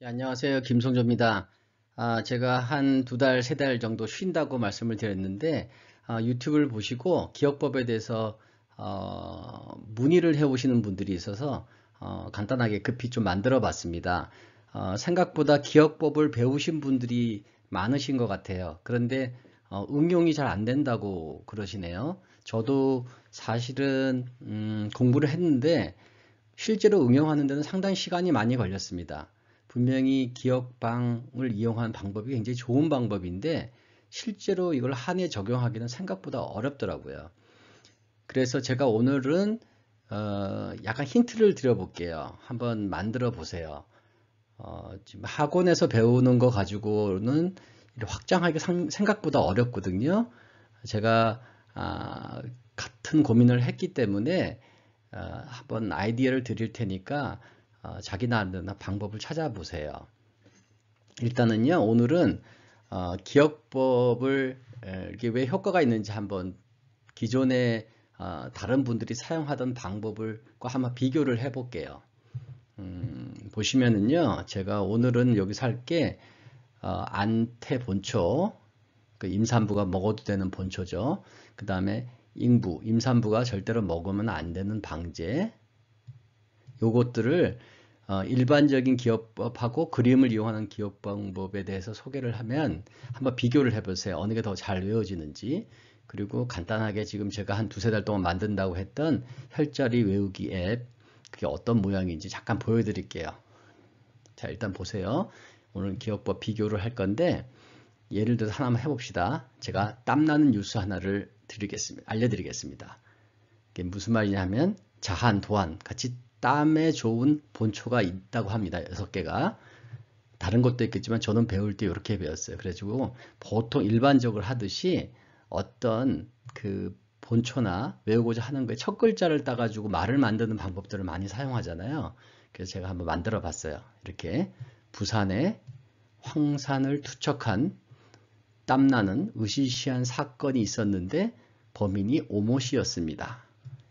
네, 안녕하세요. 김성조입니다. 제가 한 두 달, 세 달 정도 쉰다고 말씀을 드렸는데, 유튜브를 보시고 기억법에 대해서 문의를 해오시는 분들이 있어서 간단하게 급히 좀 만들어 봤습니다. 생각보다 기억법을 배우신 분들이 많으신 것 같아요. 그런데 응용이 잘 안 된다고 그러시네요. 저도 사실은 공부를 했는데 실제로 응용하는 데는 상당히 시간이 많이 걸렸습니다. 분명히 기억방을 이용한 방법이 굉장히 좋은 방법인데 실제로 이걸 한 해 적용하기는 생각보다 어렵더라고요. 그래서 제가 오늘은 약간 힌트를 드려볼게요. 한번 만들어 보세요. 지금 학원에서 배우는 거 가지고는 확장하기 생각보다 어렵거든요. 제가 같은 고민을 했기 때문에 한번 아이디어를 드릴 테니까 자기 나름대로 방법을 찾아보세요. 일단은요, 오늘은 기억법을 이게 왜 효과가 있는지 한번 기존에 다른 분들이 사용하던 방법을과 한번 비교를 해볼게요. 보시면은요, 제가 오늘은 여기서 할게 안태 본초, 그 임산부가 먹어도 되는 본초죠. 그 다음에 인부, 임산부가 절대로 먹으면 안 되는 방제, 요것들을 일반적인 기억법하고 그림을 이용하는 기억 방법에 대해서 소개를 하면 한번 비교를 해보세요. 어느 게 더 잘 외워지는지. 그리고 간단하게 지금 제가 한 두세 달 동안 만든다고 했던 혈자리 외우기 앱, 그게 어떤 모양인지 잠깐 보여드릴게요. 자, 일단 보세요. 오늘 기억법 비교를 할 건데, 예를 들어서 하나만 해봅시다. 제가 땀나는 뉴스 하나를 알려드리겠습니다. 이게 무슨 말이냐면 자한, 도안 같이 땀에 좋은 본초가 있다고 합니다. 6개가. 다른 것도 있겠지만 저는 배울 때 이렇게 배웠어요. 그래가지고 보통 일반적으로 하듯이 어떤 그 본초나 외우고자 하는 거에 첫 글자를 따가지고 말을 만드는 방법들을 많이 사용하잖아요. 그래서 제가 한번 만들어 봤어요. 이렇게 부산에 황산을 투척한 땀나는 으시시한 사건이 있었는데 범인이 오모씨였습니다.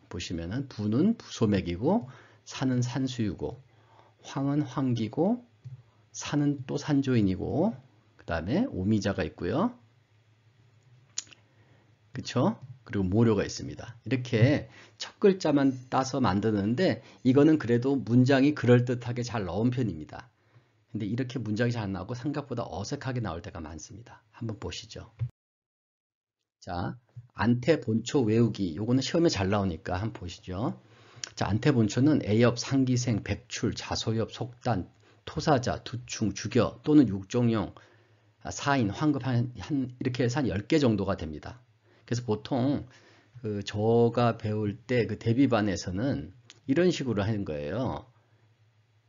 보시면은 부는 부소맥이고 산은 산수유고 황은 황기고 산은 또 산조인이고 그 다음에 오미자가 있고요. 그쵸? 그리고 모료가 있습니다. 이렇게 첫 글자만 따서 만드는데 이거는 그래도 문장이 그럴듯하게 잘 넣은 편입니다. 근데 이렇게 문장이 잘 나오고 생각보다 어색하게 나올 때가 많습니다. 한번 보시죠. 자, 안태본초 외우기. 요거는 시험에 잘 나오니까 한번 보시죠. 자, 안태본초는 애엽, 상기생, 백출, 자소엽, 속단, 토사자, 두충, 주겨 또는 육종용, 사인, 황급 이렇게 해서 한 10개 정도가 됩니다. 그래서 보통 그 저가 배울 때 그 대비반에서는 이런 식으로 하는 거예요.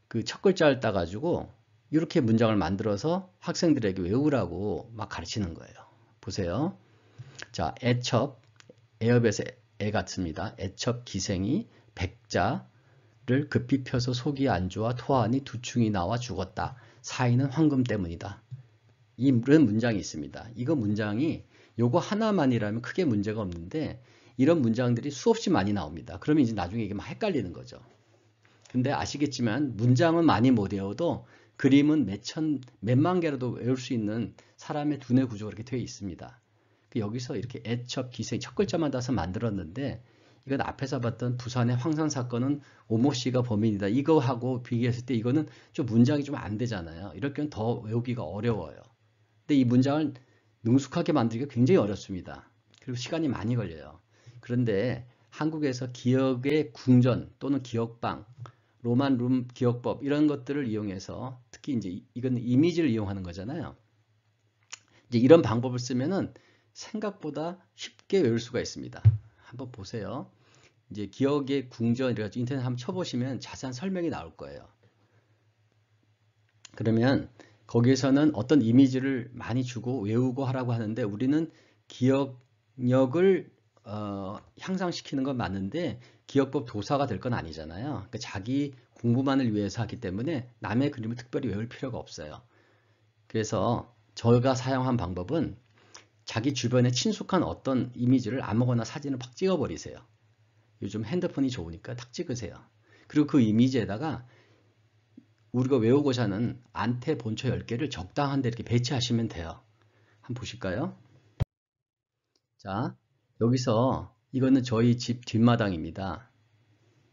그 첫 글자를 따가지고 이렇게 문장을 만들어서 학생들에게 외우라고 막 가르치는 거예요. 보세요. 자, 애첩, 애엽에서 애 같습니다. 애첩 기생이 백자를 급히 펴서 속이 안 좋아 토하니 두충이 나와 죽었다. 사인은 황금 때문이다. 이런 문장이 있습니다. 이거 문장이 요거 하나만이라면 크게 문제가 없는데 이런 문장들이 수없이 많이 나옵니다. 그러면 이제 나중에 이게 막 헷갈리는 거죠. 근데 아시겠지만 문장은 많이 못 외워도 그림은 몇만 개라도 외울 수 있는 사람의 두뇌 구조가 이렇게 되어 있습니다. 여기서 이렇게 애첩, 기생 첫 글자만 따서 만들었는데 이건 앞에서 봤던 부산의 황산 사건은 오모 씨가 범인이다. 이거하고 비교했을 때 이거는 좀 문장이 좀 안 되잖아요. 이럴 경우는 더 외우기가 어려워요. 근데 이 문장을 능숙하게 만들기가 굉장히 어렵습니다. 그리고 시간이 많이 걸려요. 그런데 한국에서 기억의 궁전 또는 기억방, 로만룸 기억법 이런 것들을 이용해서 특히 이제 이건 이미지를 이용하는 거잖아요. 이제 이런 방법을 쓰면은 생각보다 쉽게 외울 수가 있습니다. 한번 보세요. 이제 기억의 궁전 이래가지고 인터넷 한번 쳐보시면 자세한 설명이 나올 거예요. 그러면 거기에서는 어떤 이미지를 많이 주고 외우고 하라고 하는데 우리는 기억력을 향상시키는 건 맞는데 기억법 도사가 될 건 아니잖아요. 그러니까 자기 공부만을 위해서 하기 때문에 남의 그림을 특별히 외울 필요가 없어요. 그래서 저희가 사용한 방법은 자기 주변에 친숙한 어떤 이미지를 아무거나 사진을 팍 찍어버리세요. 요즘 핸드폰이 좋으니까 탁 찍으세요. 그리고 그 이미지에다가 우리가 외우고자 하는 안태 본초 10개를 적당한 데 이렇게 배치하시면 돼요. 한번 보실까요? 자, 여기서 이거는 저희 집 뒷마당입니다.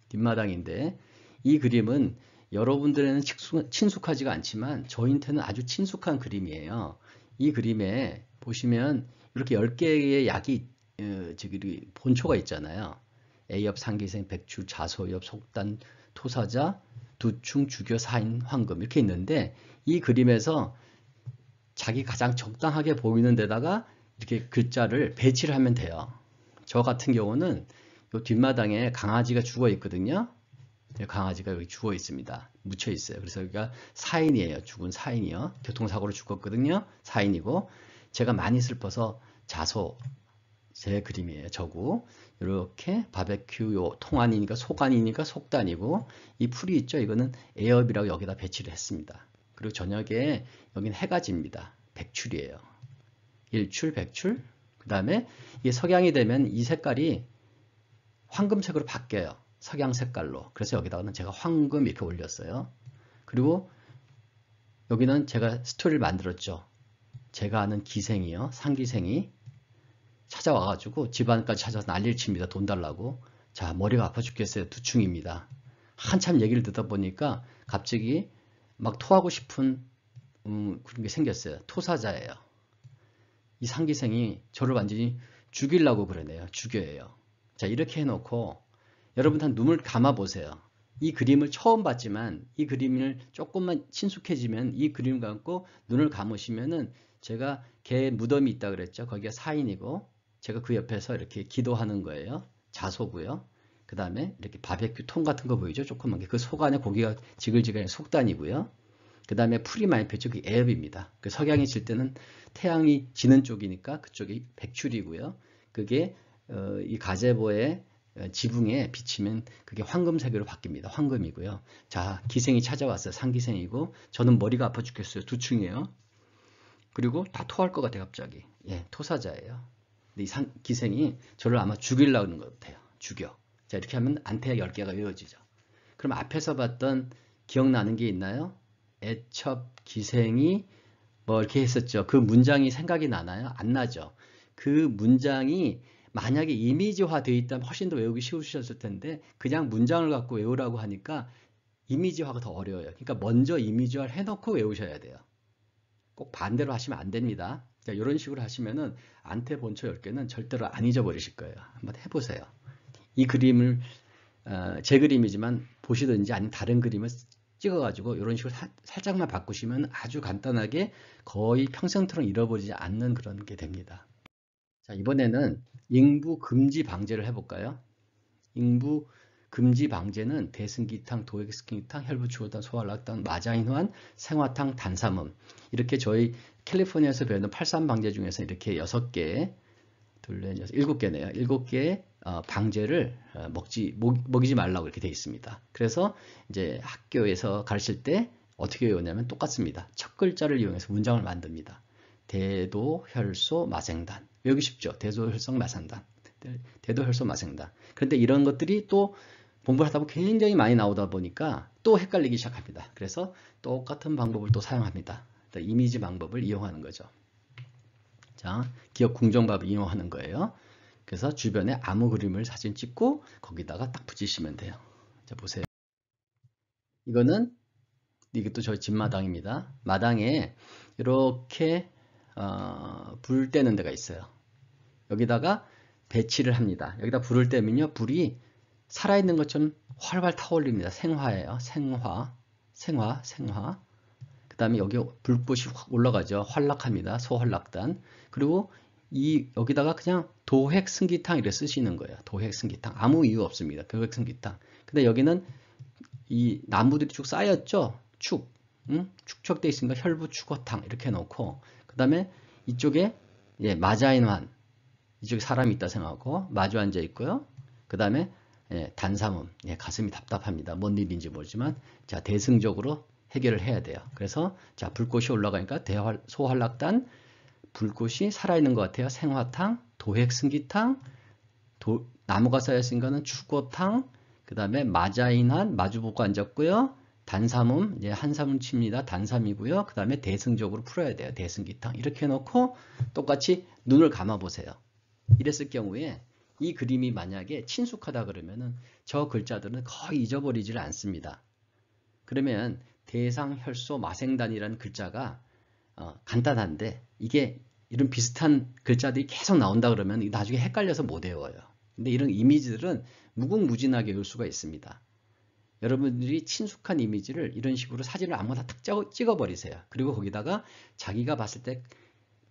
뒷마당인데 이 그림은 여러분들에는 친숙하지가 않지만 저희한테는 아주 친숙한 그림이에요. 이 그림에 보시면 이렇게 10개의 약이 저기 본초가 있잖아요. A엽, 상기생, 백출, 자소엽, 속단, 토사자, 두충, 주교, 사인, 황금 이렇게 있는데 이 그림에서 자기 가장 적당하게 보이는 데다가 이렇게 글자를 배치를 하면 돼요. 저 같은 경우는 이 뒷마당에 강아지가 죽어 있거든요. 강아지가 여기 죽어 있습니다. 묻혀 있어요. 그래서 여기가 사인이에요. 죽은 사인이요. 교통사고로 죽었거든요. 사인이고 제가 많이 슬퍼서 자소 제 그림이에요. 저구 이렇게 바베큐 요 통안이니까 속안이니까 속단이고 이 풀이 있죠. 이거는 에어비라고 여기다 배치를 했습니다. 그리고 저녁에 여기는 해가지입니다. 백출이에요. 일출, 백출. 그 다음에 이게 석양이 되면 이 색깔이 황금색으로 바뀌어요. 석양 색깔로. 그래서 여기다가는 제가 황금 이렇게 올렸어요. 그리고 여기는 제가 스토리를 만들었죠. 제가 아는 기생이요. 상기생이 찾아와가지고 집안까지 찾아서 난리를 칩니다. 돈 달라고. 자, 머리가 아파 죽겠어요. 두충입니다. 한참 얘기를 듣다 보니까 갑자기 막 토하고 싶은 그런 게 생겼어요. 토사자예요. 이 상기생이 저를 완전히 죽이려고 그러네요. 죽여요. 자, 이렇게 해놓고 여러분 한 눈을 감아 보세요. 이 그림을 처음 봤지만 이 그림을 조금만 친숙해지면 이 그림 갖고 눈을 감으시면은 제가 개 무덤이 있다 그랬죠. 거기가 사인이고 제가 그 옆에서 이렇게 기도하는 거예요. 자소고요. 그 다음에 이렇게 바베큐 통 같은 거 보이죠? 조그만 게. 그 속 안에 고기가 지글지글 속단이고요. 그 다음에 풀이 많이 펴죠. 그게 애엽입니다. 그 석양이 질 때는 태양이 지는 쪽이니까 그쪽이 백출이고요. 그게 이 가제보의 지붕에 비치면 그게 황금색으로 바뀝니다. 황금이고요. 자, 기생이 찾아왔어요. 상기생이고 저는 머리가 아파 죽겠어요. 두충이에요. 그리고 다 토할 것 같아요. 갑자기. 예, 토사자예요. 근데 이 기생이 저를 아마 죽이려고 하는 것 같아요. 죽여. 자, 이렇게 하면 안태가 10개가 외워지죠. 그럼 앞에서 봤던 기억나는 게 있나요? 애첩, 기생이 뭐 이렇게 했었죠. 그 문장이 생각이 나나요? 안 나죠. 그 문장이 만약에 이미지화 되어 있다면 훨씬 더 외우기 쉬우셨을 텐데 그냥 문장을 갖고 외우라고 하니까 이미지화가 더 어려워요. 그러니까 먼저 이미지화를 해놓고 외우셔야 돼요. 꼭 반대로 하시면 안 됩니다. 그러니까 이런 식으로 하시면은 안태 본초 10개는 절대로 안 잊어버리실 거예요. 한번 해보세요. 이 그림을 제 그림이지만 보시든지 아니면 다른 그림을 찍어가지고 이런 식으로 살짝만 바꾸시면 아주 간단하게 거의 평생토록 잃어버리지 않는 그런 게 됩니다. 자, 이번에는 인부 금지 방제를 해볼까요? 인부 금지 방제는 대승기탕, 도액스킹탕, 혈부추호탕, 소활락탕, 마자인환, 생화탕, 단삼음 이렇게 저희 캘리포니아에서 배우는 83 방제 중에서 이렇게 6개, 둘, 넷, 여섯, 7개네요. 7개의 방제를 먹이지 말라고 이렇게 되어 있습니다. 그래서 이제 학교에서 가르칠 때 어떻게 외우냐면 똑같습니다. 첫 글자를 이용해서 문장을 만듭니다. 대도, 혈소, 마생단. 외우기 쉽죠? 대도, 혈소, 마생단. 대도, 혈소, 마생단. 그런데 이런 것들이 또 공부를 하다 보면 굉장히 많이 나오다 보니까 또 헷갈리기 시작합니다. 그래서 똑같은 방법을 또 사용합니다. 이미지 방법을 이용하는 거죠. 자, 기억 궁정밥을 이용하는 거예요. 그래서 주변에 아무 그림을 사진 찍고 거기다가 딱 붙이시면 돼요. 자, 보세요. 이것도 저희 집 마당입니다. 마당에 이렇게 불 떼는 데가 있어요. 여기다가 배치를 합니다. 여기다 불을 떼면요, 불이 살아있는 것처럼 활활 타올립니다. 생화예요. 생화. 그 다음에 여기 불꽃이 확 올라가죠. 활락합니다. 소활락단. 그리고 여기다가 그냥 도획승기탕 이렇게 쓰시는 거예요. 도획승기탕. 아무 이유 없습니다. 도획승기탕. 근데 여기는 이 나무들이 쭉 쌓였죠. 축적되어 있으니까 혈부축어탕 이렇게 해놓고 그 다음에 이쪽에 마자인환 이쪽에 사람이 있다 생각하고 마주 앉아 있고요. 그 다음에 단삼음 가슴이 답답합니다. 뭔 일인지 모르지만 자 대승적으로 해결을 해야 돼요. 그래서 자 불꽃이 올라가니까 소활락단 불꽃이 살아있는 것 같아요. 생화탕, 도획승기탕, 나무가 쌓였으니까는 축어탕, 그 다음에 마자인한 마주보고 앉았고요. 단삼음, 이제 한삼음 칩니다. 단삼이고요. 그 다음에 대승적으로 풀어야 돼요. 대승기탕. 이렇게 해놓고 똑같이 눈을 감아보세요. 이랬을 경우에 이 그림이 만약에 친숙하다 그러면은 저 글자들은 거의 잊어버리질 않습니다. 그러면 대상, 혈소, 마생단이라는 글자가 간단한데 이게 이런 비슷한 글자들이 계속 나온다 그러면 나중에 헷갈려서 못 외워요. 근데 이런 이미지들은 무궁무진하게 외울 수가 있습니다. 여러분들이 친숙한 이미지를 이런 식으로 사진을 아무나 탁 찍어버리세요. 그리고 거기다가 자기가 봤을 때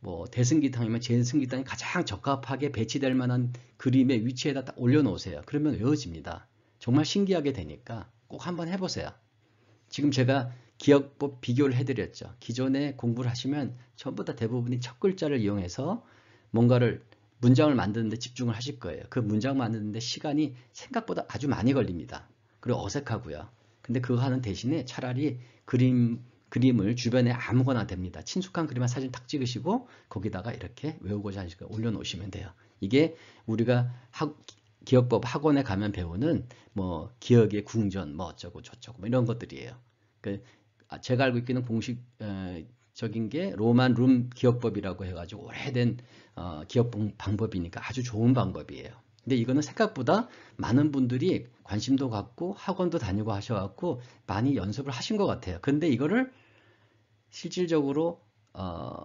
뭐 대승기탕이면 대승기탕이 가장 적합하게 배치될 만한 그림의 위치에다 딱 올려놓으세요. 그러면 외워집니다. 정말 신기하게 되니까 꼭 한번 해보세요. 지금 제가 기억법 비교를 해드렸죠. 기존에 공부를 하시면 전부 다 대부분이 첫 글자를 이용해서 뭔가를 문장을 만드는데 집중을 하실 거예요. 그 문장 만드는데 시간이 생각보다 아주 많이 걸립니다. 그리고 어색하고요. 근데 그거 하는 대신에 차라리 그림을 주변에 아무거나 됩니다. 친숙한 그림만 사진 탁 찍으시고 거기다가 이렇게 외우고자 하시고 올려놓으시면 돼요. 이게 우리가 기억법 학원에 가면 배우는 뭐 기억의 궁전 뭐 어쩌고 저쩌고 뭐 이런 것들이에요. 제가 알고 있기는 공식적인 게 로만 룸 기억법이라고 해가지고 오래된 기억 방법이니까 아주 좋은 방법이에요. 근데 이거는 생각보다 많은 분들이 관심도 갖고 학원도 다니고 하셔갖고 많이 연습을 하신 것 같아요. 근데 이거를 실질적으로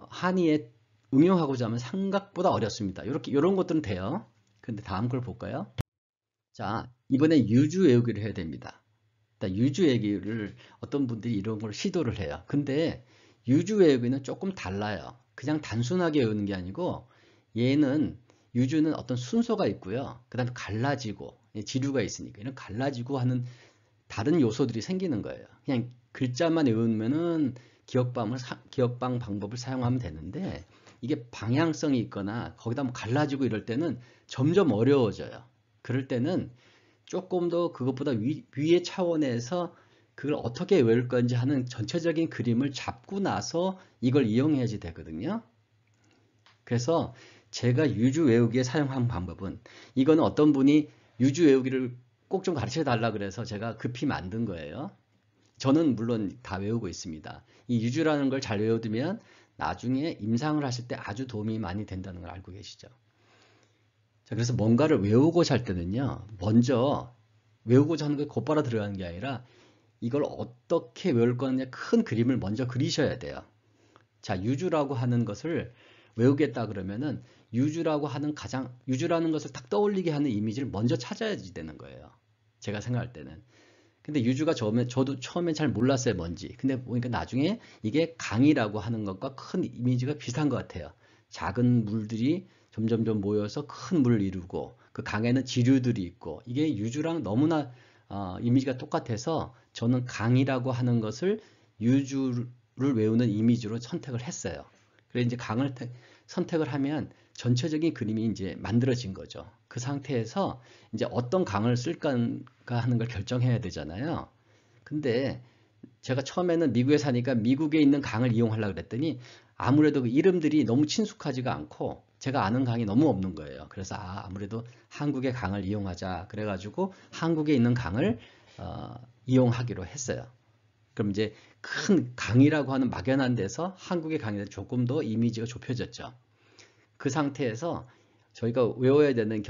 한의에 응용하고자 하면 생각보다 어렵습니다. 이런 것들은 돼요. 근데 다음 걸 볼까요? 자, 이번에 유주 외우기를 해야 됩니다. 유주 외우기를 어떤 분들이 이런 걸 시도를 해요. 근데 유주 외우기는 조금 달라요. 그냥 단순하게 외우는 게 아니고 얘는 유주는 어떤 순서가 있고요. 그 다음에 갈라지고 지류가 있으니까 이런 갈라지고 하는 다른 요소들이 생기는 거예요. 그냥 글자만 외우면은 기억방 방법을 사용하면 되는데 이게 방향성이 있거나 거기다 뭐 갈라지고 이럴 때는 점점 어려워져요. 그럴 때는 조금 더 그것보다 위의 차원에서 그걸 어떻게 외울 건지 하는 전체적인 그림을 잡고 나서 이걸 이용해야지 되거든요. 그래서 제가 유주 외우기에 사용한 방법은 이거는 어떤 분이 유주 외우기를 꼭 좀 가르쳐 달라 그래서 제가 급히 만든 거예요. 저는 물론 다 외우고 있습니다. 이 유주라는 걸 잘 외워두면 나중에 임상을 하실 때 아주 도움이 많이 된다는 걸 알고 계시죠. 자, 그래서 뭔가를 외우고자 할 때는요, 먼저 외우고자 하는 게 곧바로 들어가는 게 아니라 이걸 어떻게 외울 거냐 큰 그림을 먼저 그리셔야 돼요. 자, 유주라고 하는 것을 외우겠다 그러면은 유주라는 것을 딱 떠올리게 하는 이미지를 먼저 찾아야지 되는 거예요. 제가 생각할 때는. 근데 유주가 저도 처음엔 잘 몰랐어요, 뭔지. 근데 보니까 나중에 이게 강이라고 하는 것과 큰 이미지가 비슷한 것 같아요. 작은 물들이 점점점 모여서 큰 물을 이루고 그 강에는 지류들이 있고 이게 유주랑 너무나 이미지가 똑같아서 저는 강이라고 하는 것을 유주를 외우는 이미지로 선택을 했어요. 그래서 이제 강을 선택을 하면 전체적인 그림이 이제 만들어진 거죠. 그 상태에서 이제 어떤 강을 쓸까 하는 걸 결정해야 되잖아요. 근데 제가 처음에는 미국에 사니까 미국에 있는 강을 이용하려고 그랬더니 아무래도 그 이름들이 너무 친숙하지가 않고 제가 아는 강이 너무 없는 거예요. 그래서 아무래도 한국의 강을 이용하자 그래가지고 한국에 있는 강을 이용하기로 했어요. 그럼 이제 큰 강이라고 하는 막연한 데서 한국의 강에 조금 더 이미지가 좁혀졌죠. 그 상태에서 저희가 외워야 되는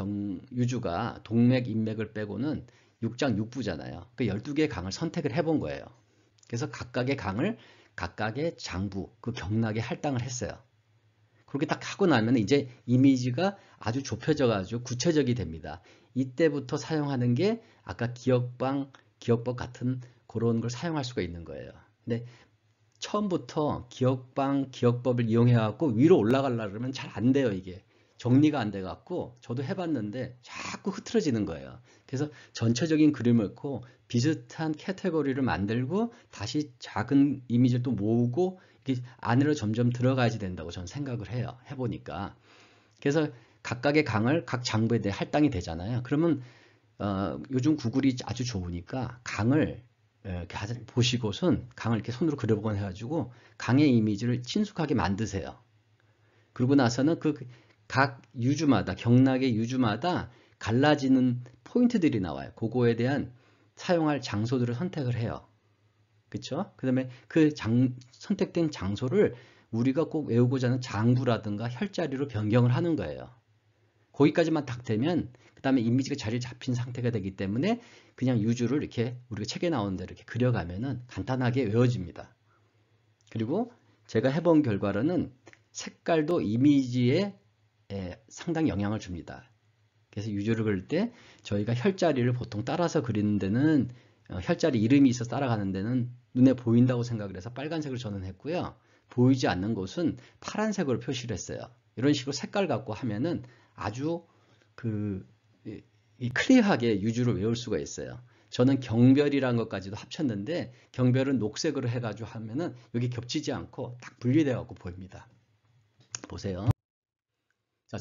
유주가 동맥, 인맥을 빼고는 6장 6부잖아요. 그 12개의 강을 선택을 해본 거예요. 그래서 각각의 강을 각각의 장부, 그 경락에 할당을 했어요. 그렇게 딱 하고 나면 이제 이미지가 아주 좁혀져가지고 구체적이 됩니다. 이때부터 사용하는 게 아까 기억법 같은 그런 걸 사용할 수가 있는 거예요. 근데 처음부터 기억법을 이용해갖고 위로 올라가려고 그러면 잘 안 돼요, 이게. 정리가 안 돼갖고 저도 해봤는데 자꾸 흐트러지는 거예요. 그래서 전체적인 그림을 넣고 비슷한 카테고리를 만들고 다시 작은 이미지를 또 모으고 이렇게 안으로 점점 들어가야지 된다고 저는 생각을 해요. 해보니까. 그래서 각각의 강을 각 장부에 대해 할당이 되잖아요. 그러면 요즘 구글이 아주 좋으니까 강을 이렇게 보시고선 강을 이렇게 손으로 그려보곤 해가지고 강의 이미지를 친숙하게 만드세요. 그러고 나서는 그 각 유주마다 경락의 유주마다 갈라지는 포인트들이 나와요. 그거에 대한 사용할 장소들을 선택을 해요. 그쵸? 그 다음에 선택된 장소를 우리가 꼭 외우고자 하는 장부라든가 혈자리로 변경을 하는 거예요. 거기까지만 딱 되면 그 다음에 이미지가 자리에 잡힌 상태가 되기 때문에 그냥 유주를 이렇게 우리가 책에 나오는 대로 이렇게 그려가면은 간단하게 외워집니다. 그리고 제가 해본 결과로는 색깔도 이미지에 상당히 영향을 줍니다. 그래서 유주를 그릴 때 저희가 혈자리를 보통 따라서 그리는 데는 혈자리 이름이 있어서 따라가는 데는 눈에 보인다고 생각을 해서 빨간색을 저는 했고요. 보이지 않는 곳은 파란색으로 표시를 했어요. 이런 식으로 색깔 갖고 하면은 아주 이 클리어하게 유주를 외울 수가 있어요. 저는 경별이라는 것까지도 합쳤는데 경별은 녹색으로 해가지고 하면은 여기 겹치지 않고 딱 분리되어 갖고 보입니다. 보세요. 자,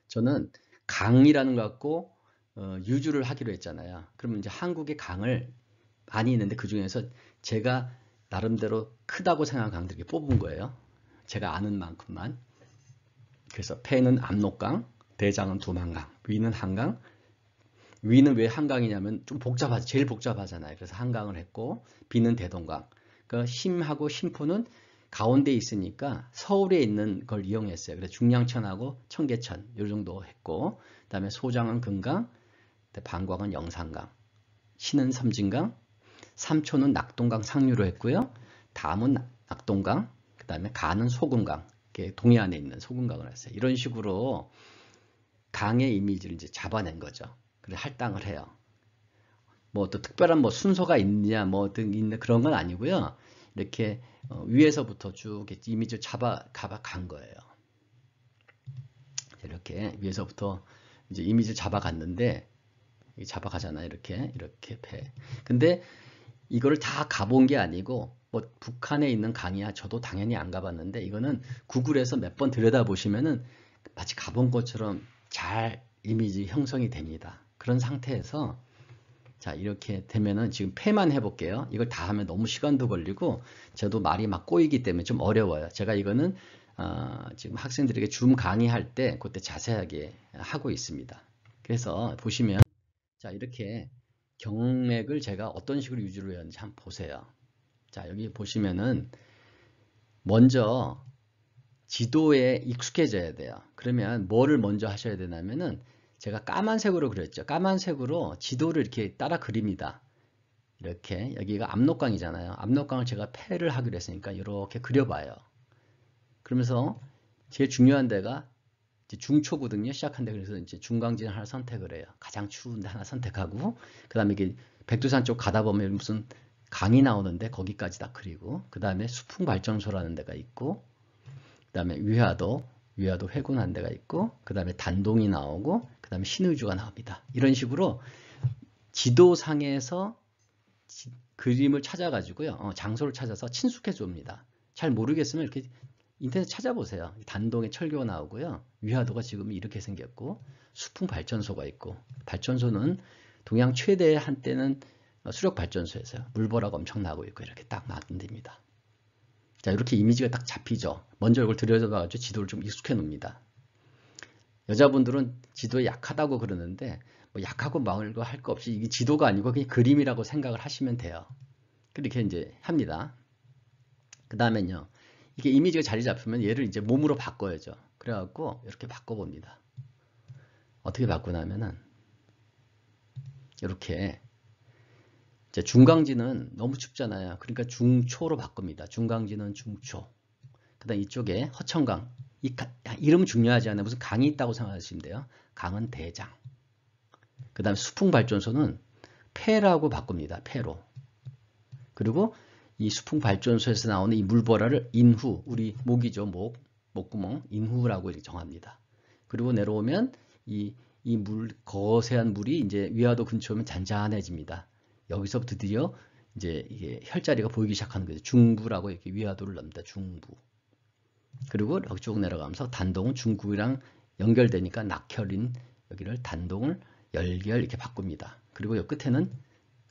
저는 강이라는 것 갖고 유주를 하기로 했잖아요. 그러면 이제 한국의 강을 많이 있는데 그 중에서 제가 나름대로 크다고 생각한 강들 이렇게 뽑은 거예요. 제가 아는 만큼만. 그래서 폐는 압록강, 대장은 두만강, 위는 한강. 위는 왜 한강이냐면 좀 제일 복잡하잖아요. 그래서 한강을 했고, 비는 대동강. 그러니까 심하고 심포는 가운데 있으니까 서울에 있는 걸 이용했어요. 그래서 중량천하고 청계천 이 정도 했고, 그다음에 소장은 금강, 방광은 영산강, 신은 섬진강, 삼초는 낙동강 상류로 했고요. 다음은 낙동강, 그 다음에 가는 소금강, 동해안에 있는 소금강을 했어요. 이런 식으로 강의 이미지를 이제 잡아낸 거죠. 그래서 할당을 해요. 뭐 또 특별한 뭐 순서가 있냐 뭐 등 있는 그런 건 아니고요. 이렇게 위에서부터 쭉 이미지를 잡아간 거예요. 이렇게 위에서부터 이제 이미지를 잡아갔는데 잡아가잖아요. 이렇게 배. 근데 이거를 다 가본 게 아니고 뭐 북한에 있는 강이야 저도 당연히 안 가봤는데 이거는 구글에서 몇 번 들여다보시면은 마치 가본 것처럼 잘 이미지 형성이 됩니다. 그런 상태에서 자 이렇게 되면은 지금 패만 해볼게요. 이걸 다 하면 너무 시간도 걸리고 저도 말이 막 꼬이기 때문에 좀 어려워요. 제가 이거는 지금 학생들에게 줌 강의할 때 그때 자세하게 하고 있습니다. 그래서 보시면 자 이렇게 경맥을 제가 어떤 식으로 유지를 했는지 한번 보세요. 자 여기 보시면은 먼저 지도에 익숙해져야 돼요. 그러면 뭐를 먼저 하셔야 되냐면은 제가 까만색으로 그렸죠. 까만색으로 지도를 이렇게 따라 그립니다. 이렇게 여기가 압록강이잖아요. 압록강을 제가 패를 하기로 했으니까 이렇게 그려봐요. 그러면서 제일 중요한 데가 이제 중초거든요. 시작한데 그래서 이제 중강진 하나 선택을 해요. 가장 추운 데 하나 선택하고 그 다음에 이게 백두산 쪽 가다 보면 무슨 강이 나오는데 거기까지 다 그리고 그 다음에 수풍발전소라는 데가 있고 그 다음에 위화도 회군한 데가 있고 그 다음에 단동이 나오고 그 다음에 신의주가 나옵니다. 이런 식으로 지도상에서 그림을 찾아가지고요. 장소를 찾아서 친숙해 줍니다. 잘 모르겠으면 이렇게 인터넷 찾아보세요. 단동에 철교가 나오고요. 위화도가 지금 이렇게 생겼고 수풍발전소가 있고 발전소는 동양 최대의 한때는 수력발전소에서요. 물보라가 엄청 나고 있고 이렇게 딱 만듭니다. 자 이렇게 이미지가 딱 잡히죠. 먼저 이걸 들여다봐가지고 지도를 좀 익숙해 놓습니다. 여자분들은 지도에 약하다고 그러는데 뭐 약하고 말고 할 거 없이 이게 지도가 아니고 그냥 그림이라고 생각을 하시면 돼요. 그렇게 이제 합니다. 그 다음엔요. 이게 이미지가 자리 잡히면 얘를 이제 몸으로 바꿔야죠. 그래갖고 이렇게 바꿔봅니다. 어떻게 바꾸냐면은 이렇게 이제 중강진은 너무 춥잖아요. 그러니까 중초로 바꿉니다. 중강진은 중초. 그 다음 이쪽에 허천강. 이름 중요하지 않아요. 무슨 강이 있다고 생각하시면 돼요. 강은 대장. 그 다음에 수풍발전소는 폐라고 바꿉니다. 폐로. 그리고 이 수풍발전소에서 나오는 이 물보라를 인후, 우리 목이죠. 목구멍, 인후라고 이렇게 정합니다. 그리고 내려오면 거세한 물이 이제 위화도 근처 오면 잔잔해집니다. 여기서 드디어 이제 이게 혈자리가 보이기 시작하는 거죠. 중부라고 이렇게 위화도를 넣습니다. 중부. 그리고 여기 쭉 내려가면서 단동은 중국이랑 연결되니까 낙혈인 여기를 단동을 열결 이렇게 바꿉니다. 그리고 여 끝에는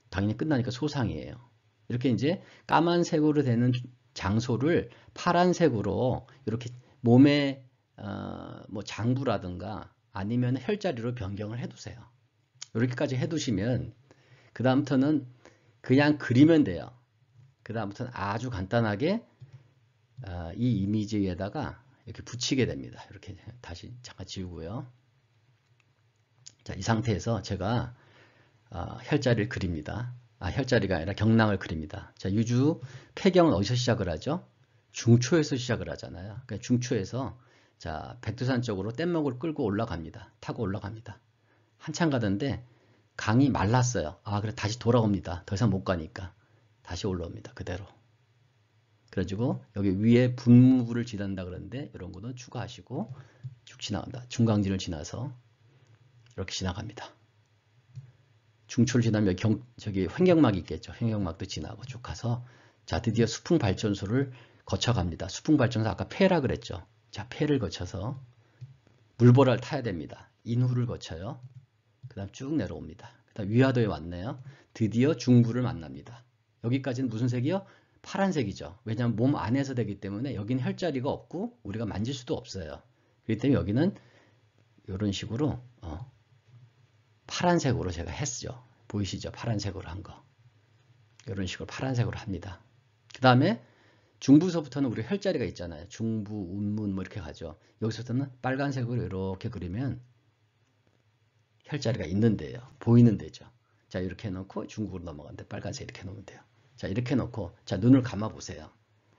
당연히 끝나니까 소상이에요. 이렇게 이제 까만색으로 되는 장소를 파란색으로 이렇게 몸에 뭐 장부라든가 아니면 혈자리로 변경을 해두세요. 이렇게까지 해두시면 그 다음부터는 그냥 그리면 돼요. 그 다음부터는 아주 간단하게 이 이미지 위에다가 이렇게 붙이게 됩니다. 이렇게 다시 잠깐 지우고요. 자, 이 상태에서 제가 혈자리를 그립니다. 혈자리가 아니라 경랑을 그립니다. 자, 유주 폐경은 어디서 시작을 하죠? 중초에서 시작을 하잖아요. 그러니까 중초에서 자, 백두산 쪽으로 뗏목을 끌고 올라갑니다. 타고 올라갑니다. 한참 가던데 강이 말랐어요. 그래 다시 돌아옵니다. 더 이상 못 가니까 다시 올라옵니다. 그대로. 그래가지고 여기 위에 분무를 지난다 그러는데 이런 거는 추가하시고 쭉 지나간다. 중강진을 지나서 이렇게 지나갑니다. 중초를 지나면 저기 횡격막이 있겠죠. 횡격막도 지나고 쭉 가서 자, 드디어 수풍발전소를 거쳐갑니다. 수풍발전소 아까 폐라 그랬죠. 자, 폐를 거쳐서 물보라를 타야 됩니다. 인후를 거쳐요. 그 다음 쭉 내려옵니다. 그 다음 위화도에 왔네요. 드디어 중부를 만납니다. 여기까지는 무슨 색이요? 파란색이죠. 왜냐하면 몸 안에서 되기 때문에 여기는 혈자리가 없고 우리가 만질 수도 없어요. 그렇기 때문에 여기는 이런 식으로 파란색으로 제가 했죠. 보이시죠? 파란색으로 한 거. 이런 식으로 파란색으로 합니다. 그 다음에 중부서부터는 우리 혈자리가 있잖아요. 중부, 운문 뭐 이렇게 가죠. 여기서부터는 빨간색으로 이렇게 그리면 혈자리가 있는데요. 보이는 데죠. 자, 이렇게 해놓고 중국으로 넘어가는데 빨간색 이렇게 놓으면 돼요. 자, 이렇게 놓고 자, 눈을 감아 보세요.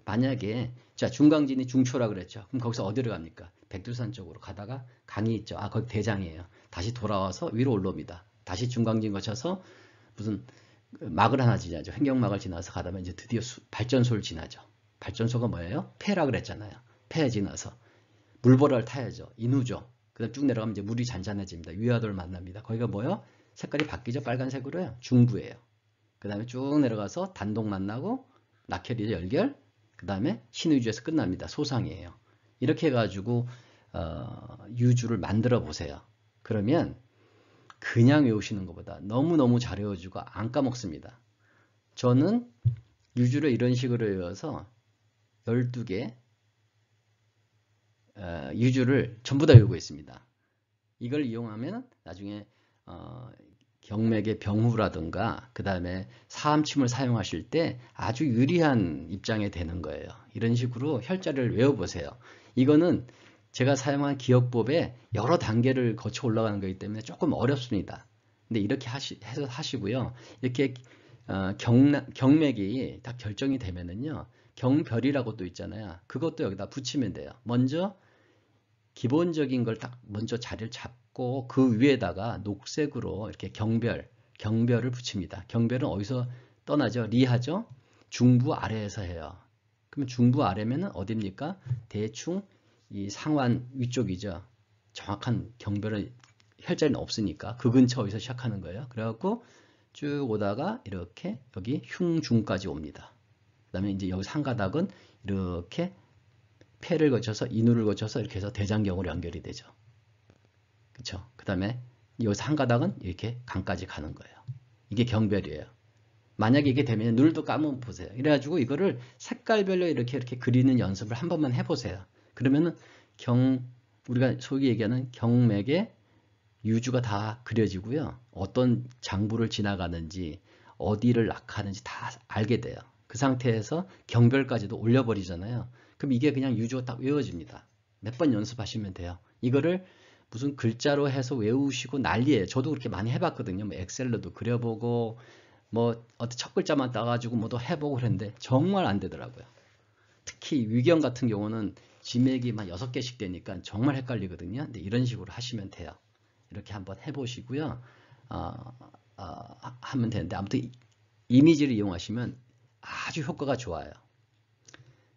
만약에 자, 중강진이 중초라 그랬죠. 그럼 거기서 어디로 갑니까? 백두산 쪽으로 가다가 강이 있죠. 거기 대장이에요. 다시 돌아와서 위로 올라옵니다. 다시 중강진 거쳐서 무슨 막을 하나 지나죠. 횡격막을 지나서 가다면 이제 드디어 발전소를 지나죠. 발전소가 뭐예요? 폐라 그랬잖아요. 폐에 지나서 물보라를 타야죠. 인후죠. 그 다음 쭉 내려가면 이제 물이 잔잔해집니다. 위화도를 만납니다. 거기가 뭐예요? 색깔이 바뀌죠. 빨간색으로요. 중부예요. 그 다음에 쭉 내려가서 단독 만나고 낙혈이 열결, 그 다음에 신의주에서 끝납니다. 소상이에요. 이렇게 해가지고 유주를 만들어 보세요. 그러면 그냥 외우시는 것보다 너무너무 잘 외워지고 안 까먹습니다. 저는 유주를 이런 식으로 외워서 12개 유주를 전부 다 외우고 있습니다. 이걸 이용하면 나중에 경맥의 병후라든가 그 다음에 사암침을 사용하실 때 아주 유리한 입장에 되는 거예요. 이런 식으로 혈자리를 외워보세요. 이거는 제가 사용한 기억법에 여러 단계를 거쳐 올라가는 거기 때문에 조금 어렵습니다. 근데 이렇게 해서 하시고요. 이렇게 경맥이 딱 결정이 되면은요. 경별이라고 또 있잖아요. 그것도 여기다 붙이면 돼요. 먼저 기본적인 걸 딱 먼저 자리를 잡고 그 위에다가 녹색으로 이렇게 경별을 붙입니다. 경별은 어디서 떠나죠? 리하죠? 중부 아래에서 해요. 그러면 중부 아래면은 어디입니까? 대충 이 상완 위쪽이죠. 정확한 경별은 혈자리는 없으니까 그 근처에서 시작하는 거예요. 그래갖고 쭉 오다가 이렇게 여기 흉중까지 옵니다. 그 다음에 이제 여기서 한 가닥은 이렇게 폐를 거쳐서 인후를 거쳐서 이렇게 해서 대장경으로 연결이 되죠. 그렇죠? 그 다음에 여기서 한 가닥은 이렇게 강까지 가는 거예요. 이게 경별이에요. 만약에 이게 되면 눈을 또 감으면 보세요. 이래가지고 이거를 색깔별로 이렇게 그리는 연습을 한 번만 해보세요. 그러면은 우리가 소위 얘기하는 경맥의 유주가 다 그려지고요. 어떤 장부를 지나가는지 어디를 낙하는지 다 알게 돼요. 그 상태에서 경별까지도 올려버리잖아요. 그럼 이게 그냥 유주가 딱 외워집니다. 몇 번 연습하시면 돼요. 이거를 무슨 글자로 해서 외우시고 난리예요. 저도 그렇게 많이 해봤거든요. 뭐 엑셀로도 그려보고 뭐 어떤 첫 글자만 따가지고 뭐도 해보고 그랬는데 정말 안 되더라고요. 특히 위경 같은 경우는 지맥이 막 6개씩 되니까 정말 헷갈리거든요. 근데 이런 식으로 하시면 돼요. 이렇게 한번 해보시고요. 하면 되는데 아무튼 이미지를 이용하시면 아주 효과가 좋아요.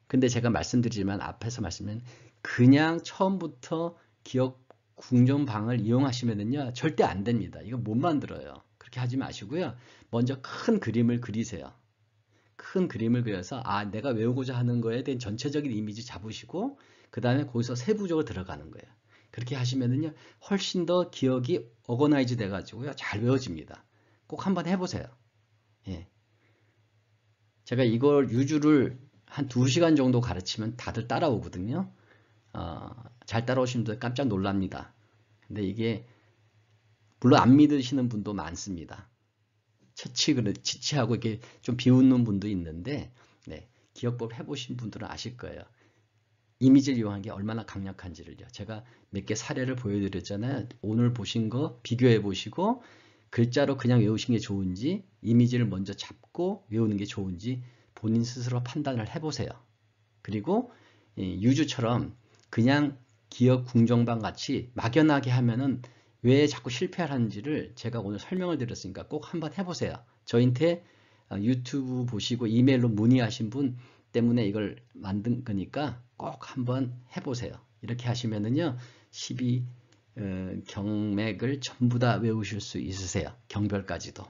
근데 제가 말씀드리지만 앞에서 말씀은 그냥 처음부터 기억 궁전방을 이용하시면은요 절대 안 됩니다. 이거 못 만들어요. 그렇게 하지 마시고요. 먼저 큰 그림을 그리세요. 큰 그림을 그려서 내가 외우고자 하는 거에 대한 전체적인 이미지 잡으시고 그 다음에 거기서 세부적으로 들어가는 거예요. 그렇게 하시면은요 훨씬 더 기억이 어거나이즈 돼가지고요 잘 외워집니다. 꼭 한번 해보세요. 예. 제가 이걸 유주를 한 2시간 정도 가르치면 다들 따라오거든요. 잘 따라오시는 분들 깜짝 놀랍니다. 근데 이게 물론 안 믿으시는 분도 많습니다. 지치하고 이렇게 좀 비웃는 분도 있는데, 네, 기억법 해보신 분들은 아실 거예요. 이미지를 이용한 게 얼마나 강력한지를요. 제가 몇 개 사례를 보여드렸잖아요. 오늘 보신 거 비교해 보시고 글자로 그냥 외우신 게 좋은지 이미지를 먼저 잡고 외우는 게 좋은지 본인 스스로 판단을 해보세요. 그리고 유주처럼 그냥 기억 궁정방 같이 막연하게 하면은 왜 자꾸 실패하는지를 제가 오늘 설명을 드렸으니까 꼭 한번 해보세요. 저한테 유튜브 보시고 이메일로 문의하신 분 때문에 이걸 만든 거니까 꼭 한번 해보세요. 이렇게 하시면은요 12 경맥을 전부 다 외우실 수 있으세요. 경별까지도.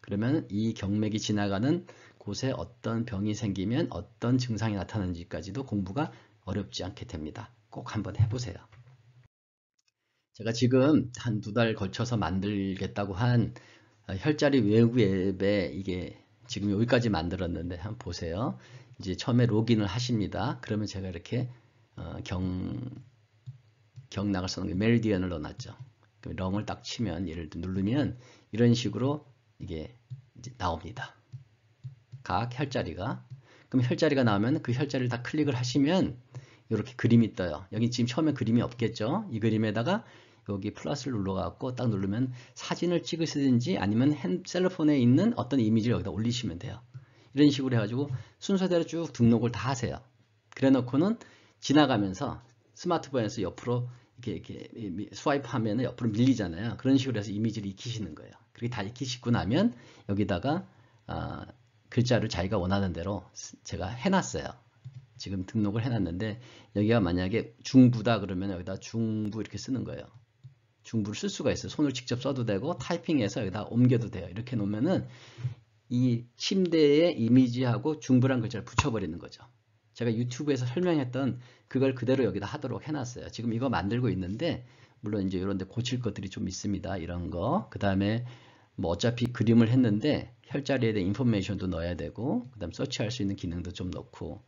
그러면 이 경맥이 지나가는 곳에 어떤 병이 생기면 어떤 증상이 나타나는지까지도 공부가 어렵지 않게 됩니다. 꼭 한번 해보세요. 제가 지금 한 2달 걸쳐서 만들겠다고 한 혈자리 외우기 앱에 이게 지금 여기까지 만들었는데 한번 보세요. 이제 처음에 로그인을 하십니다. 그러면 제가 이렇게 경락을 써놓은 게 메리디언을 넣어놨죠. 렁을 딱 치면 얘를 누르면 이런 식으로 이게 이제 나옵니다. 각 혈자리가. 그럼 혈자리가 나오면 그 혈자리를 다 클릭을 하시면 이렇게 그림이 떠요. 여기 지금 처음에 그림이 없겠죠. 이 그림에다가 여기 플러스를 눌러갖고 딱 누르면 사진을 찍으시든지 아니면 셀러폰에 있는 어떤 이미지를 여기다 올리시면 돼요. 이런 식으로 해가지고 순서대로 쭉 등록을 다 하세요. 그래 놓고는 지나가면서 스마트폰에서 옆으로 이렇게 스와이프 하면 옆으로 밀리잖아요. 그런 식으로 해서 이미지를 익히시는 거예요. 그렇게 다 익히시고 나면 여기다가 글자를 자기가 원하는 대로 제가 해놨어요. 지금 등록을 해놨는데 여기가 만약에 중부다 그러면 여기다 중부 이렇게 쓰는 거예요. 중부를 쓸 수가 있어요. 손을 직접 써도 되고 타이핑해서 여기다 옮겨도 돼요. 이렇게 놓으면은 이 침대에 이미지하고 중부란 글자를 붙여버리는 거죠. 제가 유튜브에서 설명했던 그걸 그대로 여기다 하도록 해놨어요. 지금 이거 만들고 있는데 물론 이제 이런 데 고칠 것들이 좀 있습니다. 이런 거. 그 다음에 뭐 어차피 그림을 했는데 혈자리에 대한 인포메이션도 넣어야 되고 그 다음 서치할 수 있는 기능도 좀 넣고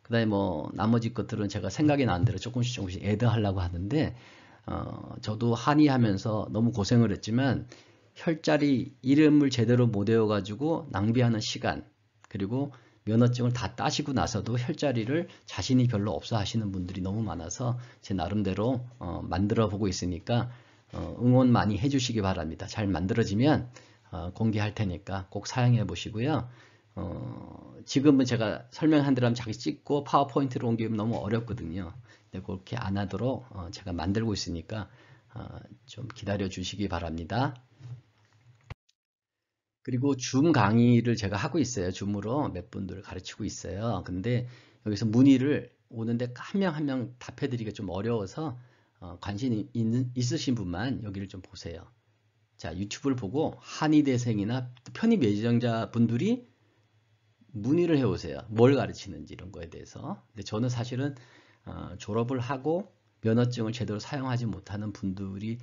그 다음에 뭐 나머지 것들은 제가 생각이 나는 대로 조금씩 애드 하려고 하는데 저도 한의하면서 너무 고생을 했지만 혈자리 이름을 제대로 못 외워가지고 낭비하는 시간 그리고 면허증을 다 따시고 나서도 혈자리를 자신이 별로 없어 하시는 분들이 너무 많아서 제 나름대로 만들어 보고 있으니까 응원 많이 해주시기 바랍니다. 잘 만들어지면 공개할 테니까 꼭 사용해 보시고요. 지금은 제가 설명한 대로 하면 자기 찍고 파워포인트로 옮기면 너무 어렵거든요. 근데 그렇게 안 하도록 제가 만들고 있으니까 좀 기다려 주시기 바랍니다. 그리고 줌 강의를 제가 하고 있어요. 줌으로 몇 분들 가르치고 있어요. 근데 여기서 문의를 오는데 한 명 한 명 답해드리기가 좀 어려워서 관심 있으신 분만 여기를 좀 보세요. 자, 유튜브를 보고 한의대생이나 편입 예정자 분들이 문의를 해오세요. 뭘 가르치는지 이런 거에 대해서. 근데 저는 사실은 졸업을 하고 면허증을 제대로 사용하지 못하는 분들이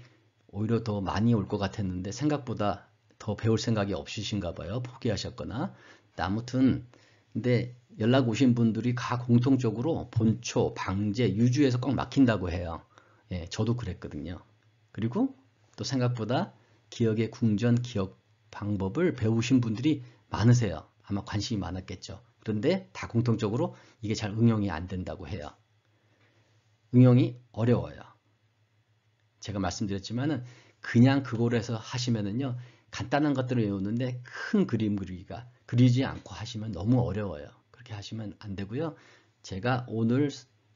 오히려 더 많이 올 것 같았는데 생각보다 더 배울 생각이 없으신가 봐요. 포기하셨거나. 아무튼 근데 연락 오신 분들이 다 공통적으로 본초, 방제, 유주에서 꼭 막힌다고 해요. 예, 저도 그랬거든요. 그리고 또 생각보다 기억의 궁전, 기억 방법을 배우신 분들이 많으세요. 아마 관심이 많았겠죠. 그런데 다 공통적으로 이게 잘 응용이 안 된다고 해요. 응용이 어려워요. 제가 말씀드렸지만은 그냥 그거로 해서 하시면은요. 간단한 것들을 외우는데 큰 그림 그리지 않고 하시면 너무 어려워요. 그렇게 하시면 안 되고요. 제가 오늘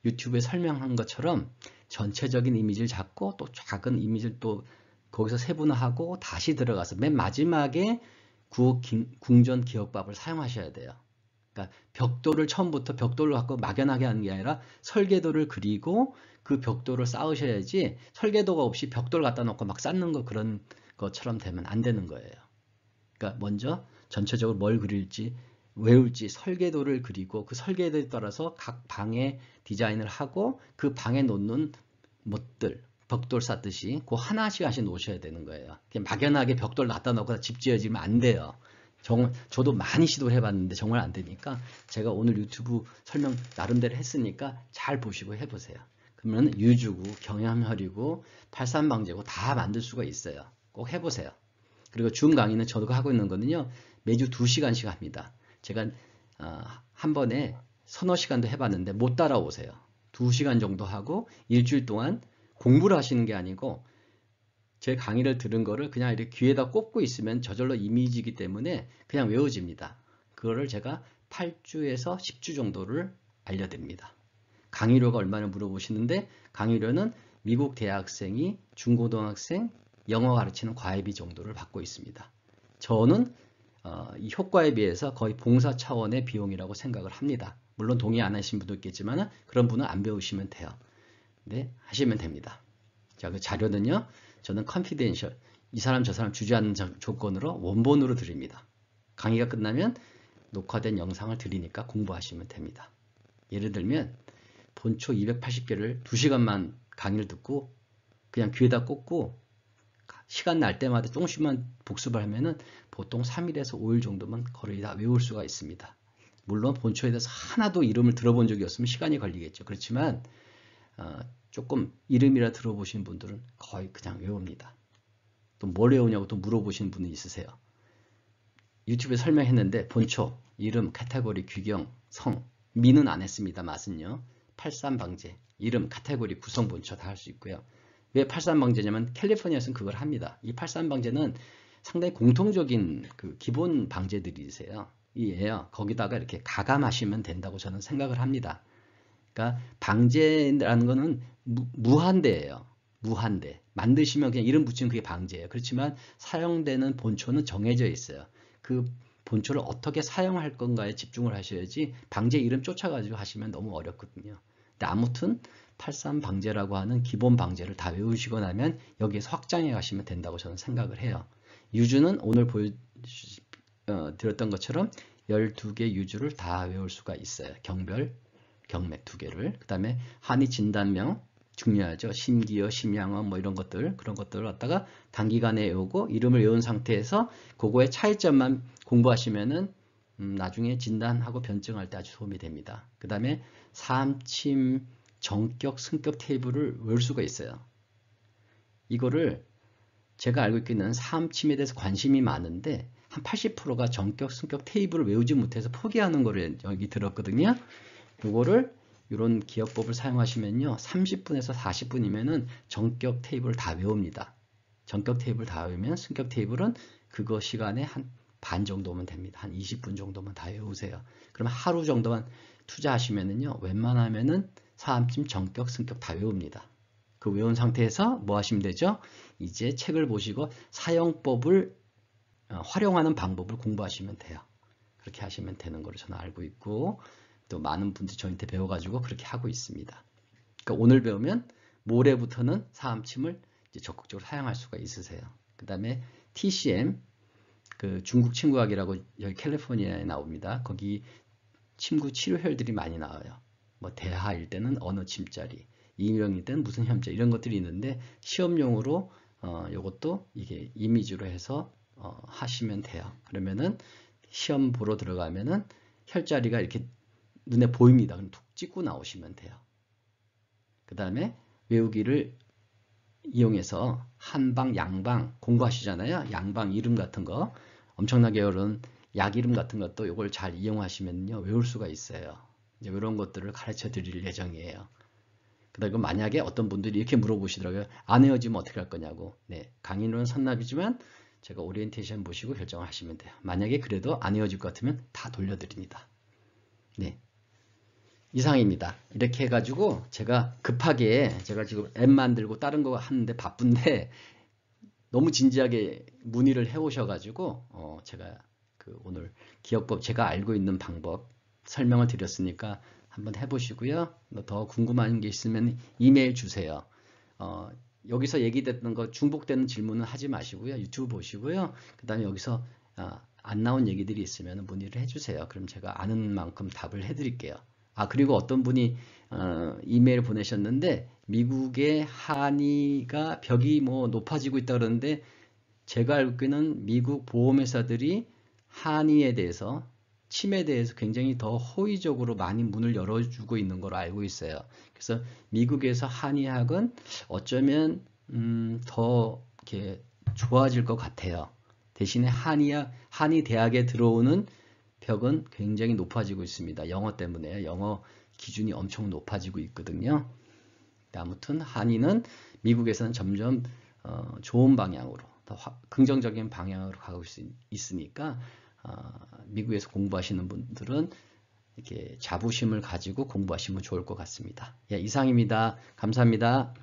유튜브에 설명한 것처럼 전체적인 이미지를 잡고 또 작은 이미지를 또 거기서 세분화하고 다시 들어가서 맨 마지막에 궁전 기억밥을 사용하셔야 돼요. 그러니까 벽돌을 처음부터 벽돌로 갖고 막연하게 하는 게 아니라 설계도를 그리고 그 벽돌을 쌓으셔야지 설계도가 없이 벽돌 갖다 놓고 막 쌓는 거 그런 것처럼 되면 안 되는 거예요. 그러니까 먼저 전체적으로 뭘 그릴지 외울지 설계도를 그리고 그 설계도에 따라서 각 방에 디자인을 하고 그 방에 놓는 못들 벽돌 쌓듯이 그 하나씩 놓으셔야 되는 거예요. 그냥 막연하게 벽돌 갖다 놓고 집 지어지면 안 돼요. 저도 많이 시도를 해봤는데 정말 안 되니까 제가 오늘 유튜브 설명 나름대로 했으니까 잘 보시고 해보세요. 그러면 유주고 경염혈이고 팔산방제고 다 만들 수가 있어요. 꼭 해보세요. 그리고 줌 강의는 저도 하고 있는 거는요. 매주 2시간씩 합니다. 제가 한 번에 서너 시간도 해봤는데 못 따라오세요. 2시간 정도 하고 일주일 동안 공부를 하시는 게 아니고 제 강의를 들은 거를 그냥 이렇게 귀에다 꽂고 있으면 저절로 이미지이기 때문에 그냥 외워집니다. 그거를 제가 8주에서 10주 정도를 알려드립니다. 강의료가 얼마나 물어보시는데 강의료는 미국 대학생이 중고등학생 영어 가르치는 과외비 정도를 받고 있습니다. 저는 이 효과에 비해서 거의 봉사 차원의 비용이라고 생각을 합니다. 물론 동의 안 하신 분도 있겠지만 그런 분은 안 배우시면 돼요. 네, 하시면 됩니다. 자, 그 자료는요. 저는 컨피덴셜, 이 사람 저 사람 주지 않는 조건으로 원본으로 드립니다. 강의가 끝나면 녹화된 영상을 드리니까 공부하시면 됩니다. 예를 들면 본초 280개를 2시간만 강의를 듣고 그냥 귀에다 꽂고 시간 날 때마다 조금씩만 복습을 하면은 보통 3일에서 5일 정도만 거의 다 외울 수가 있습니다. 물론 본초에 대해서 하나도 이름을 들어본 적이 없으면 시간이 걸리겠죠. 그렇지만 조금 이름이라 들어보신 분들은 거의 그냥 외웁니다. 또 뭘 외우냐고 또 물어보시는 분이 있으세요. 유튜브에 설명했는데 본초, 이름, 카테고리, 규경, 성, 미는 안 했습니다. 맛은요. 83방제, 이름, 카테고리, 구성, 본초 다 할 수 있고요. 왜 83방제냐면 캘리포니아에서는 그걸 합니다. 이 83방제는 상당히 공통적인 그 기본 방제들이세요. 이에요. 거기다가 이렇게 가감하시면 된다고 저는 생각을 합니다. 그러니까 방제라는 거는 무한대예요. 무한대. 만드시면 그냥 이름 붙이면 그게 방제예요. 그렇지만 사용되는 본초는 정해져 있어요. 그 본초를 어떻게 사용할 건가에 집중을 하셔야지 방제 이름 쫓아가지고 하시면 너무 어렵거든요. 근데 아무튼 83방제라고 하는 기본 방제를 다 외우시고 나면 여기에서 확장해 가시면 된다고 저는 생각을 해요. 유주는 오늘 드렸던 것처럼 12개 유주를 다 외울 수가 있어요. 경별, 경맥 2개를. 그 다음에 한의 진단명 중요하죠. 심기어, 심양어 뭐 이런 것들, 그런 것들을 갖다가 단기간에 외우고 이름을 외운 상태에서 그거의 차이점만 공부하시면은 나중에 진단하고 변증할 때 아주 도움이 됩니다. 그 다음에 사암침, 정격, 승격 테이블을 외울 수가 있어요. 이거를 제가 알고 있기는 사암침에 대해서 관심이 많은데 한 80%가 정격, 승격 테이블을 외우지 못해서 포기하는 거를 여기 들었거든요. 이거를 이런 기억법을 사용하시면요. 30분에서 40분이면은 정격 테이블을 다 외웁니다. 정격 테이블 다 외우면 승격 테이블은 그거 시간에 한 반 정도면 됩니다. 한 20분 정도만 다 외우세요. 그러면 하루 정도만 투자하시면은요. 웬만하면은 사암침, 정격, 승격 다 외웁니다. 그 외운 상태에서 뭐 하시면 되죠? 이제 책을 보시고 사용법을 활용하는 방법을 공부하시면 돼요. 그렇게 하시면 되는 걸로 저는 알고 있고 또 많은 분들이 저한테 배워가지고 그렇게 하고 있습니다. 그러니까 오늘 배우면 모레부터는 사암침을 이제 적극적으로 사용할 수가 있으세요. 그 다음에 TCM, 그 중국 침구학이라고 여기 캘리포니아에 나옵니다. 거기 침구 치료혈들이 많이 나와요. 뭐 대하일 때는 어느 침자리, 이명일 때는 무슨 혈자 이런 것들이 있는데 시험용으로 요것도 이게 이미지로 해서 하시면 돼요. 그러면은 시험 보러 들어가면은 혈자리가 이렇게 눈에 보입니다. 그럼 툭 찍고 나오시면 돼요. 그 다음에 외우기를 이용해서 한방, 양방 공부하시잖아요. 양방 이름 같은 거 엄청나게 어려운 약 이름 같은 것도 이걸 잘 이용하시면요 외울 수가 있어요. 이제 이런 것들을 가르쳐 드릴 예정이에요. 그리고 만약에 어떤 분들이 이렇게 물어보시더라고요. 안 헤어지면 어떻게 할 거냐고. 네, 강의는 선납이지만 제가 오리엔테이션 보시고 결정을 하시면 돼요. 만약에 그래도 안 헤어질 것 같으면 다 돌려드립니다. 네. 이상입니다. 이렇게 해가지고 제가 급하게 제가 지금 앱 만들고 다른 거 하는데 바쁜데 너무 진지하게 문의를 해 오셔가지고 제가 그 오늘 기억법 제가 알고 있는 방법 설명을 드렸으니까 한번 해보시고요. 더 궁금한 게 있으면 이메일 주세요. 여기서 얘기됐던 거 중복되는 질문은 하지 마시고요. 유튜브 보시고요. 그 다음에 여기서 안 나온 얘기들이 있으면 문의를 해주세요. 그럼 제가 아는 만큼 답을 해드릴게요. 그리고 어떤 분이 이메일 보내셨는데 미국의 한의가 벽이 뭐 높아지고 있다 그러는데 제가 알고 있기는 미국 보험회사들이 한의에 대해서 침에 대해서 굉장히 더 호의적으로 많이 문을 열어주고 있는 걸로 알고 있어요. 그래서 미국에서 한의학은 어쩌면 더 이렇게 좋아질 것 같아요. 대신에 한의 대학에 들어오는 벽은 굉장히 높아지고 있습니다. 영어 때문에요. 영어 기준이 엄청 높아지고 있거든요. 아무튼 한의는 미국에서는 점점 좋은 방향으로, 더 긍정적인 방향으로 가고 있으니까 미국에서 공부하시는 분들은 이렇게 자부심을 가지고 공부하시면 좋을 것 같습니다. 예, 이상입니다. 감사합니다.